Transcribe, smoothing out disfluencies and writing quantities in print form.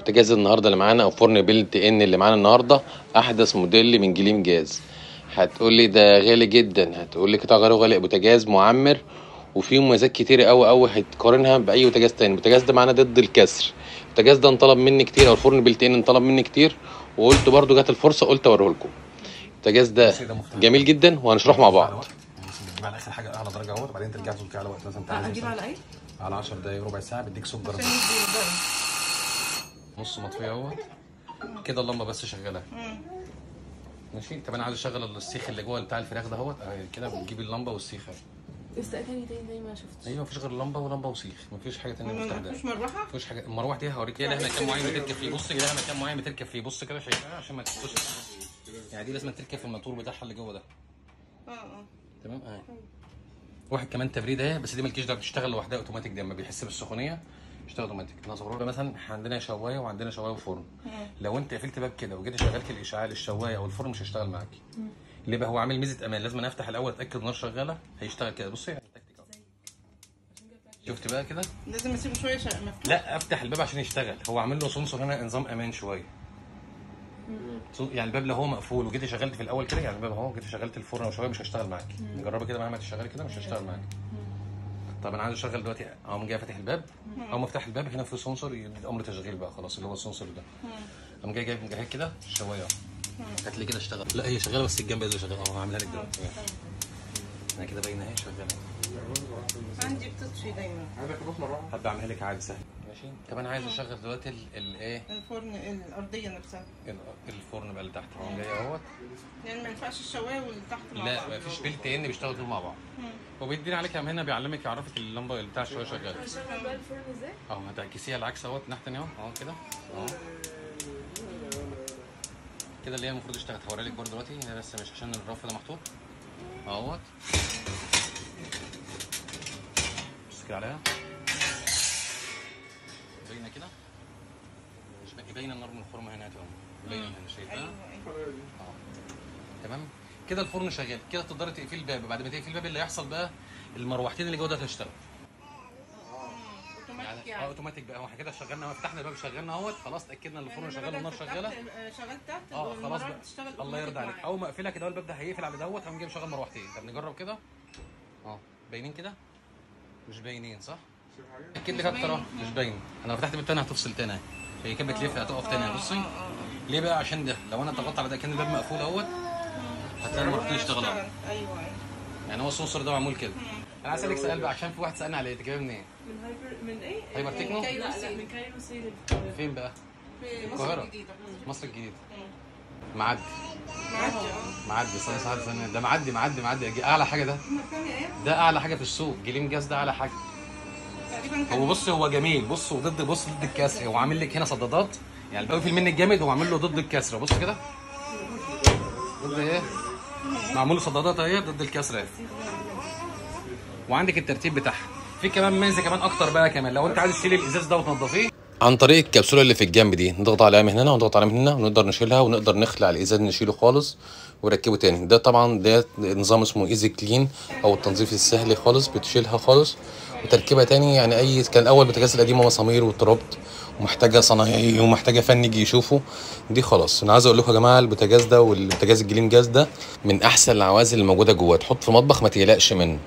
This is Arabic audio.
البوتاجاز النهارده اللي معانا او فرن بيلت ان اللي معانا النهارده احدث موديل من جليم جاز. هتقول لي ده غالي جدا، هتقول لي قطع غير غالي، بوتاجاز معمر وفيه مميزات كتيره قوي قوي هتقارنها باي بوتاجاز تاني. البوتاجاز ده معانا ضد الكسر، البوتاجاز ده انطلب مني كتير، او الفرن بيلت ان انطلب مني كتير، وقلت برضو جت الفرصه قلت اوريه لكم. البوتاجاز ده جميل جدا وهنشرحه مع بعض. بتجيب على اخر حاجه اعلى درجه اهوت، وبعدين ترجع تظبطي على وقت مثلا تعالى اجيب على ايه؟ على 10 دقايق ربع ساعه بيديك سكر نص مطفيه اهوت كده. اللمبه بس شغاله ماشي. طب انا عايز اشغل السيخ اللي جوه بتاع الفراخ ده اهوت كده، بتجيبي اللمبه والسيخ اهي. تاني زي ما شفت. ايوه مفيش غير اللمبه ولمبه وسيخ، مفيش حاجه ثانيه مفتاح ده. مفيش مروحه؟ مفيش حاجه. المروحه دي هوريك لها مكان معين بتركب فيه. بص لها مكان معين بتركب فيه، بص كده شايفها عشان ما تبصش يعني. دي لازم تركب في الموتور بتاعها اللي جوه ده. تمام اهي. واحد كمان تبريد اهي، بس دي مالكيش دعوه، بتشتغل لوحدها اوتوماتيك. ده لما بيحس بالسخونيه بيشتغل اوتوماتيك. نظبط مثلا احنا عندنا شوايه وعندنا شوايه وفرن. لو انت قفلت باب كده وجيت شغلت الاشعاع للشوايه او الفرن مش هيشتغل معاكي. ليه بقى؟ هو عامل ميزه امان، لازم انا افتح الاول اتاكد النار شغاله هيشتغل كده. بصي يعني شفت بقى كده؟ لازم اسيبه شويه مفتوح. لا افتح الباب عشان يشتغل. هو عامل له سنسور هنا نظام امان شويه. يعني الباب لو هو مقفول وجيت شغلت في الاول كده، يعني الباب اهو جيت شغلت الفرن او شويه مش هيشتغل معاكي. جربي كده مهما تشتغلي كده مش هيشتغل معاكي. طب انا عايز اشغل دلوقتي، اقوم جاي فاتح الباب، اقوم افتح الباب هنا في سنسور امر تشغيل بقى خلاص اللي هو السنسور ده. اقوم جاي جايب جاهز كده الشوايه هات لي كده اشتغل. لا هي شغاله بس الجنب اللي شغاله اهو. هعملها لك دلوقتي انا كده باينه اهي شغاله. عندي بتطفي دايما. عايزك تروح مروحه؟ هبدا اعملها لك عادي سهل ماشي. طب انا عايز اشغل دلوقتي الايه؟ الفرن الارضيه نفسها. الفرن بقى اللي تحت اهو جاي اهوت. يعني ما ينفعش الشوايه واللي تحت مع بعض. لا مفيش بيلت ان بيشتغلوا دول مع بعض. هو بيديني عليك هنا بيعلمك يعرفك اللمبه اللي بتاع الشوايه شغاله. هشغل بقى الفرن ازاي؟ اهو هتعكسيها العكس اهوت ناحيه ثانيه اهو كده اهو كده اللي هي المفروض اشتغلت. هوري لك برده دلوقتي هنا بس مش عشان الرف ده محطوط اهوت. بص كده عليها باينه كده، مش باينه النار من الفرن هنا اهو، باينه هنا شايفها. تمام كده الفرن شغال كده. تقدري تقفلي الباب. بعد ما تقفلي الباب اللي هيحصل بقى المروحتين اللي جوه ده هتشتغل اوتوماتيك يعني. اوتوماتيك بقى. احنا كده شغلنا فتحنا الباب شغلنا اهوت خلاص. اتاكدنا ان الفرن شغال والنار شغاله. شغلت تحت خلاص بقى. الله يرضى عليك. اول ما اقفلها كده الباب ده هيقفل على دوت هقوم جاي مشغل مروحتين. طب نجرب كده باينين كده؟ مش باينين صح؟ اكيد لك اكتر مش باين. انا لو فتحت الباب تاني هتفصل تاني. هي كده بتلف هتقف تاني. بصي ليه بقى؟ عشان ده لو انا ضغطت على ده كان الباب مقفول اهوت هتلاقي المروحتين اشتغلوا. ايوه يعني هو السنسور ده معمول كده. انا عايز اسالك سؤال بقى عشان في واحد سالني عليه. انت جايبها منين؟ من ايه؟ هايبر تكنو؟ من كايرو سيل. فين بقى؟ في القاهرة. مصر الجديدة. معدي ثانية ده معدي اعلى حاجة ده. ده اعلى حاجة في السوق. جليم جاز ده اعلى حاجة. هو بص هو جميل. بص ضد الكسر. هو عامل لك هنا صدادات يعني بيقفل منك جامد. هو عامل له ضد الكسر. بص كده ضد ايه؟ معمول له صدادات اهي ضد الكسر اهي. وعندك الترتيب بتاعها. في كمان ميزه كمان اكتر بقى كمان لو انت عايز تشيل الازاز ده وتنضفيه عن طريق الكبسوله اللي في الجنب دي، نضغط عليها من هنا ونضغط عليها من هنا ونقدر نشيلها، ونقدر نخلع الازاز نشيله خالص ونركبه تاني. ده طبعا ده نظام اسمه ايزي كلين او التنظيف السهل خالص. بتشيلها خالص وتركبها تاني. يعني اي كان اول بوتاجاز القديمه مسامير وتربط ومحتاجه صنايعي ومحتاجه فني يجي يشوفه، دي خلاص. انا عايز اقول لكم يا جماعه البوتاجاز ده والبوتاجاز الجليم جاز ده من احسن العوازل الموجوده جوه. تحط في مطبخ ما تقلقش منه.